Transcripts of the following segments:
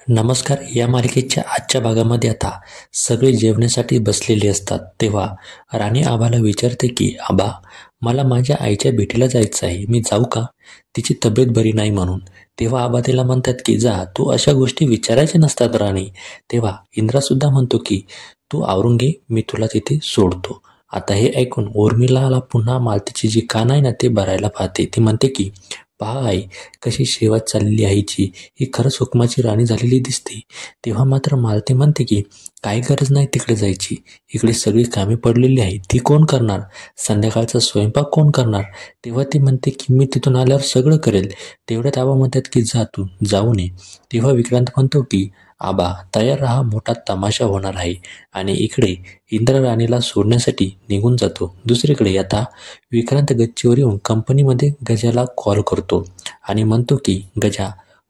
नमस्कार. या मालिकेच्या आजच्या भागामध्ये आता सगळे जेवण्यासाठी बसलेले असतात तेव्हा राणी आबाला विचारते की आबा, मला माझ्या आईच्या भेटीला जायचं आहे, मी जाऊ का? तिची तब्येत बरी नाही म्हणून. तेव्हा आबा तिला म्हणतात की जा, तू अशा गोष्टी विचारायच्या नसतात राणी. तेव्हा इंद्रा सुद्धा म्हणतो की तू आवरून घे, मी तुला तिथे सोडतो. आता हे ऐकून उर्मिलाला पुन्हा मालतीची जी कान आहे ना ते भरायला पाहते. ती म्हणते की पहा आई, कशी सेवा चाललेली आईची, ही खरंच हुकमाची राणी झालेली दिसते. तेव्हा मात्र मालती म्हणते की काही गरज नाही तिकडे जायची, इकडे सगळी कामे पडलेली आहे, ती कोण करणार? संध्याकाळचा स्वयंपाक कोण करणार? तेव्हा ती म्हणते की मी तिथून आल्यावर सगळं करेल. तेवढ्यात आबा म्हणतात की जा तू, जाऊ नये. तेव्हा विक्रांत म्हणतो की आबा तयार राहा, मोठा तमाशा होणार आहे. आणि इकडे इंद्र राणीला सोडण्यासाठी निघून जातो. दुसरीकडे आता विक्रांत गच्चीवर येऊन कंपनीमध्ये गजाला कॉल करतो आणि म्हणतो की गजा,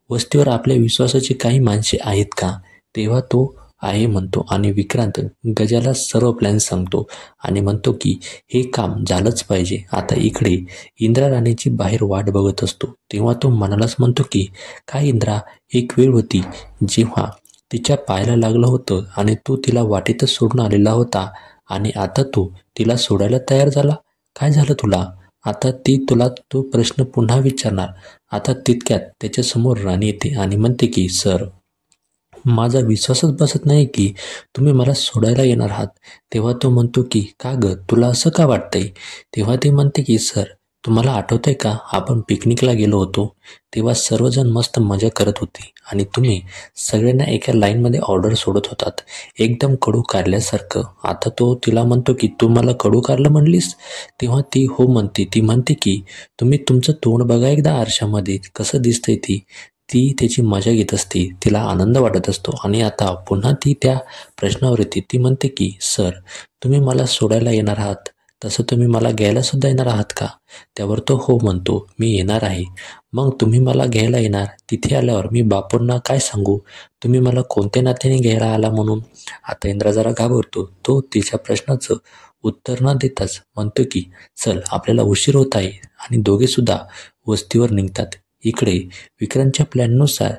वस्तीवर आपल्या विश्वासाची काही माणसे आहेत का? तेव्हा तो आहे म्हणतो आणि विक्रांत गजाला सर्व प्लॅन सांगतो आणि म्हणतो की हे काम झालंच पाहिजे. आता इकडे इंद्रा राणीची बाहेर वाट बघत असतो तेव्हा तो मनालाच म्हणतो की काय इंद्रा, एक वेळ होती जेव्हा तिच्या पायाला लागलं होतं आणि तू तिला वाटेतच सोडून आलेला होता आणि आता तू तिला सोडायला तयार झाला. काय झालं तुला? आता ती तुला तो प्रश्न पुन्हा विचारणार. आता तितक्यात त्याच्यासमोर राणी येते आणि म्हणते की सर, माझा विश्वासच बसत नाही की तुम्ही मला सोडायला येणार आहात. तेव्हा तो म्हणतो की का ग, तुला असं का वाटतंय? तेव्हा ते म्हणते की सर, तुम्हाला आठवतंय का आपण पिकनिकला गेलो होतो तेव्हा सर्वजण मस्त मजा करत होते आणि तुम्ही सगळ्यांना एका लाईनमध्ये ऑर्डर सोडत होतात, एकदम कडू कारल्यासारखं. आता तो तिला म्हणतो की तू मला कडू कारलं म्हणलीस? तेव्हा ती हो म्हणते. ती म्हणते की तुम्ही तुमचं तोंड बघा एकदा आरशामध्ये, कसं दिसतंय ती. ती त्याची मजा घेत असते, तिला आनंद वाटत असतो. आणि आता पुन्हा ती त्या प्रश्नावर येते. ती म्हणते की सर, तुम्ही मला सोडायला येणार आहात, तसं तुम्ही मला घ्यायला सुद्धा येणार आहात का? त्यावर तो हो म्हणतो, मी येणार आहे. मग तुम्ही मला घ्यायला येणार, तिथे आल्यावर मी बापूंना काय सांगू तुम्ही मला कोणत्या नात्याने घ्यायला आला म्हणून? आता इंद्रा जरा घाबरतो. तो तिच्या प्रश्नाचं उत्तर न देताच म्हणतो की चल, आपल्याला उशीर होत आहे. आणि दोघे सुद्धा वस्तीवर निघतात. इकडे विक्रांतच्या प्लॅननुसार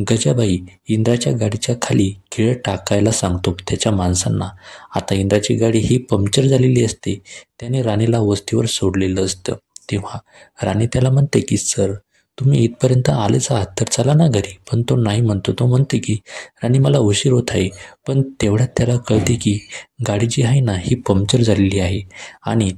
गजाबाई इंद्राच्या गाडीच्या खाली खिळ टाकायला सांगतो त्याच्या माणसांना. आता इंद्राची गाडी ही पंक्चर झालेली असते, त्याने राणीला वस्तीवर सोडलेलं असतं. तेव्हा राणी त्याला म्हणते की सर, तुम्ही इथपर्यंत आलेच आहात तर चला ना घरी. पण तो नाही म्हणतो. तो म्हणते की राणी, मला उशीर होत आहे. पण तेवढ्यात त्याला कळते की गाडी जी आहे ना ही पंक्चर झालेली आहे आणि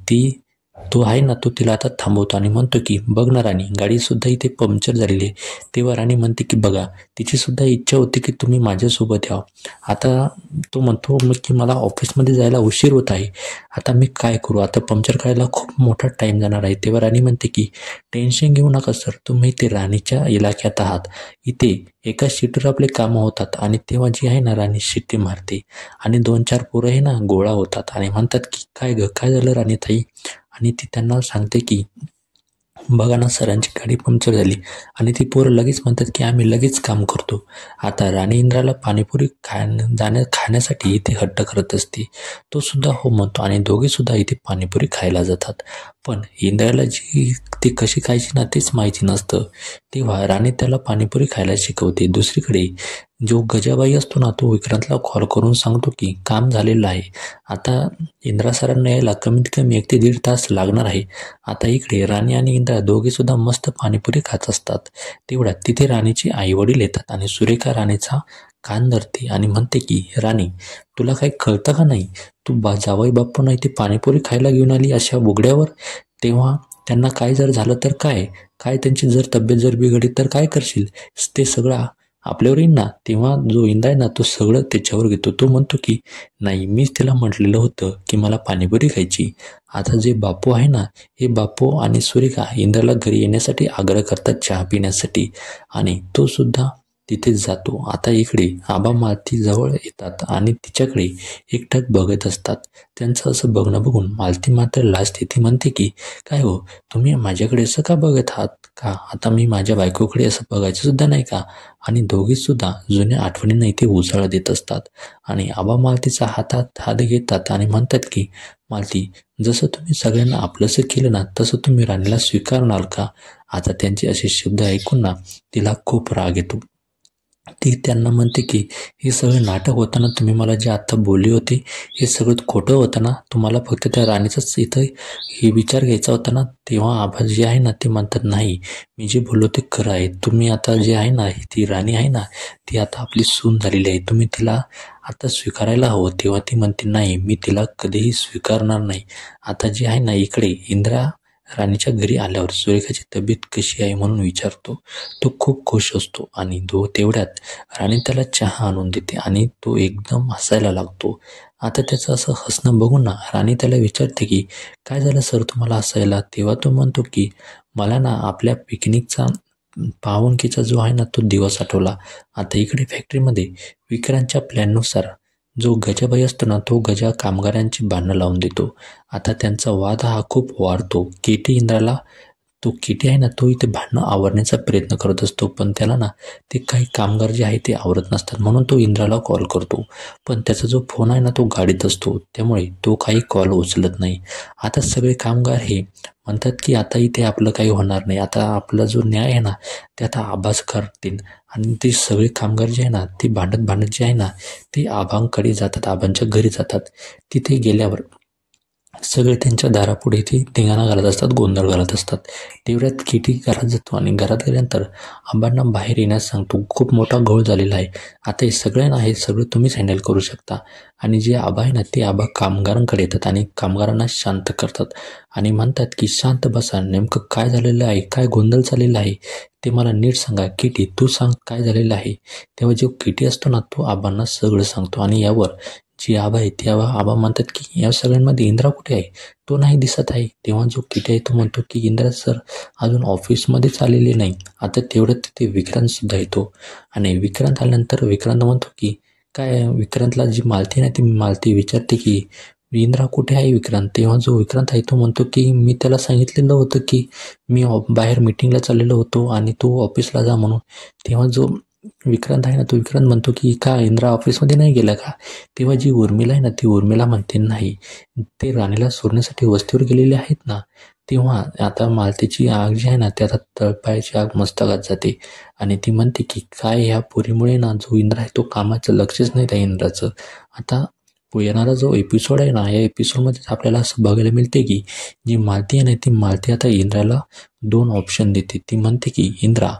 तो आहे ना, तो तिला आता थांबवतो आणि म्हणतो की बघ ना राणी, गाडीसुद्धा इथे पंक्चर झालेली आहे. तेव्हा राणी म्हणते की बघा, तिचीसुद्धा इच्छा होती की तुम्ही माझ्यासोबत यावं. आता तो म्हणतो मग की मला ऑफिसमध्ये जायला उशीर होत आहे, आता मी काय करू? आता पंक्चर करायला खूप मोठा टाईम जाणार आहे. तेव्हा राणी म्हणते की टेन्शन घेऊ नका सर, तुम्ही ते राणीच्या इलाक्यात आहात. इथे एका शिटीवर आपले कामं होतात. आणि तेव्हा जी आहे ना राणी शिट्टी मारते आणि 2-4 पोरं आहे ना गोळा होतात आणि म्हणतात की काय ग, काय झालं राणीताई? आणि ती त्यांना सांगते की बघा ना, सरांची गाडी पंक्चर झाली. आणि ती पोरं लगेच म्हणतात की आम्ही लगेच काम करतो. आता राणी इंद्राला पाणीपुरी खाण्यासाठी इथे हट्ट करत असते. तो सुद्धा हो म्हणतो आणि दोघेसुद्धा इथे पाणीपुरी खायला जातात. पण इंद्राला जी ती कशी खायची ना तेच माहिती नसतं. तेव्हा राणी त्याला पाणीपुरी खायला शिकवते. दुसरीकडे जो गजाबाई असतो ना, तो विक्रांतला कॉल करून सांगतो की काम झालेलं आहे, आता इंद्रा सरांना यायला कमीत कमी 1 ते 1.5 तास लागणार आहे. आता इकडे राणी आणि इंद्रा दोघेसुद्धा मस्त पाणीपुरी खात असतात. तेवढ्यात तिथे राणीचे आईवडील येतात आणि सुरेखा राणीचा कान धरते आणि म्हणते की राणी, तुला काही कळतं का नाही? तू जावई बापूंना इथे पाणीपुरी खायला घेऊन आली अशा बुगड्यावर. तेव्हा त्यांना काय जर झालं तर काय? त्यांची जर तब्येत जर बिघडली तर काय करशील? ते सगळं आपल्यावर येईल ना. तेव्हा जो इंद्रा आहे ना तो सगळं त्याच्यावर घेतो. तो म्हणतो की नाही, मीच तिला म्हटलेलं होतं की मला पाणीपुरी खायची. आता जे बापू आहे ना, हे बापू आणि सुरेखा इंद्राला घरी येण्यासाठी आग्रह करतात चहा पिण्यासाठी आणि तो सुद्धा तिथेच जातो. आता इकडे आबा मालती जवळ येतात आणि तिच्याकडे एकटक बघत असतात. त्यांचं असं बघणं बघून मालती मात्र लाजते. ती म्हणते की काय हो, तुम्ही माझ्याकडे असं का बघत आहात का? आता मी माझ्या बायकोकडे असं बघायचं सुद्धा नाही का? आणि दोघीसुद्धा जुन्या आठवणींना इथे उजाळा देत असतात. आणि आबा मालतीचा हातात हात घेतात आणि म्हणतात की मालती, जसं तुम्ही सगळ्यांना आपलंसं केलं ना तसं तुम्ही राणीला स्वीकारणार का? आता त्यांचे असे शब्द ऐकून ना तिला खूप राग येतो. ती त्यांना म्हणते की हे सगळं नाटक होतं ना, तुम्ही मला जे आत्ता बोलली होती हे सगळं खोटं होतं ना, तुम्हाला फक्त त्या राणीचाच इथं हे विचार घ्यायचा होता ना. तेव्हा आबा जे आहे ना ते म्हणतात, नाही मी जे बोललो ते खरं आहे. तुम्ही आता जे आहे ना, ती राणी आहे ना ती आता आपली सून झालेली आहे, तुम्ही तिला आता स्वीकारायला हवं. तेव्हा ती म्हणते, नाही मी तिला कधीही स्वीकारणार नाही. आता जे आहे ना इकडे इंदिरा राणीच्या घरी आल्यावर सुरेखाची तब्येत कशी आहे म्हणून विचारतो. तो खूप खुश असतो आणि तेवढ्यात राणी त्याला चहा आणून देते आणि तो एकदम हसायला लागतो. आता त्याचं असं हसणं बघून ना राणी त्याला विचारते की काय झालं सर तुम्हाला हसायला. तेव्हा तो म्हणतो की मला ना आपल्या पिकनिकचा पावनकीचा जो आहे ना तो दिवस आठवला. आता इकडे फॅक्टरीमध्ये विक्रांतच्या प्लॅननुसार जो गजाबाई असतो ना तो गजा कामगारांची भांडणं लावून देतो. आता त्यांचा वाद हा खूप वाढतो. तो किटी आहे ना तो इथे भांडणं आवरण्याचा प्रयत्न करत असतो, पण त्याला ना ते काही कामगार जे आहे ते आवरत नसतात, म्हणून तो इंद्राला कॉल करतो. पण त्याचा जो फोन आहे ना तो गाडीत असतो, त्यामुळे तो काही कॉल उचलत नाही. आता सगळे कामगार हे म्हणतात की आता इथे आपलं काही होणार नाही, आता आपला जो न्याय आहे ना ते आता आबाच करतील. आणि ते सगळे कामगार जे आहे ना ते भांडत जे आहे ना ते आबांकडे जातात, आबांच्या घरी जातात. तिथे गेल्यावर सगळे त्यांच्या दारापुढे ते धिंगाणा घालत असतात, गोंधळ घालत असतात. तेवढ्यात किटी घरात जातो आणि घरात गेल्यानंतर आबांना बाहेर येण्यास सांगतो. खूप मोठा घोळ झालेला आहे, आता हे सगळं ना हे सगळं तुम्हीच हँडल करू शकता. आणि जे आबा आहे ना ते आबा कामगारांकडे येतात आणि कामगारांना शांत करतात आणि म्हणतात की शांत बसा, नेमकं काय झालेलं आहे, काय गोंधळ चाललेला आहे ते मला नीट सांगा. किटी तू सांग काय झालेलं आहे. तेव्हा जो किटी असतो ना तो आबांना सगळं सांगतो आणि यावर जी आबा आहे तेव्हा आबा म्हणतात की या सगळ्यांमध्ये इंद्रा कुठे आहे, तो नाही दिसत आहे. तेव्हा जो किटी आहे तो म्हणतो की इंद्रा सर अजून ऑफिसमध्येच आलेले नाही. आता तेवढ्यात तिथे विक्रांतसुद्धा येतो आणि विक्रांत आल्यानंतर विक्रांत म्हणतो की काय, विक्रांतला जी मालती आहे ना ती मालती विचारते की इंद्रा कुठे आहे विक्रांत. तेव्हा जो विक्रांत आहे तो म्हणतो की मी त्याला सांगितलेलं होतं की मी बाहेर मीटिंगला चाललेलो होतो आणि तो ऑफिसला जा म्हणून. तेव्हा जो विक्रांत आहे ना तो विक्रांत म्हणतो की का इंद्रा ऑफिसमध्ये नाही गेला का. तेव्हा जी उर्मिला आहे ना ती उर्मिला म्हणते, नाही ते राणीला सोडण्यासाठी वस्तीवर गेलेले आहेत ना. तेव्हा आता मालतीची आग जी आहे ना ते आता तळपायाची आग मस्तकात जाते आणि ती म्हणते की काय ह्या पोरीमुळे ना जो इंद्रा आहे तो कामाचं लक्षच नाही त्या इंद्राचं. आता येणारा जो एपिसोड आहे ना या एपिसोडमध्ये आपल्याला असं बघायला मिळते की जी मालती आहे ना ती मालती आता इंद्राला 2 ऑप्शन देते. ती म्हणते की इंद्रा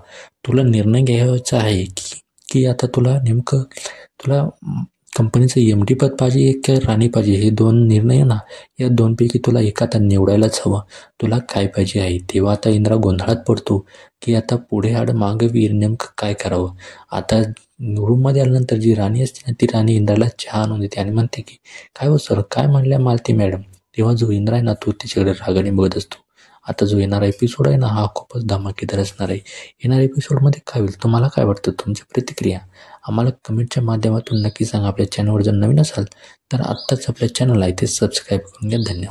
तुला निर्णय घ्यायचा आहे की की आता तुला नेमकं तुला कंपनीचं MD पद पाहिजे की राणी पाहिजे, हे 2 निर्णय आहे ना या 2पैकी तुला एक आता निवडायलाच हवं. तुला काय पाहिजे आहे. तेव्हा आता इंद्रा गोंधळात पडतो की आता पुढे आड मागं वीर नेमकं काय करावं. आता रूममध्ये आल्यानंतर जी राणी असते ना ती राणी इंद्राला चहा आणून देते आणि म्हणते की काय हो सर काय म्हणल्या मालती मॅडम. तेव्हा जो इंद्रा आहे ना तो तिच्याकडे रागाने बघत असतो. आता जो येणारा एपिसोड आहे ना हा खूपच धमाकेदार असणार आहे. येणाऱ्या एपिसोडमध्ये काय होईल, तुम्हाला काय वाटतं, तुमची प्रतिक्रिया आम्हाला कमेंटच्या माध्यमातून नक्की सांगा. आपल्या चॅनलवर जर नवीन असाल तर आत्ताच आपल्या चॅनल आहे ते सबस्क्राईब करून घ्या. धन्यवाद.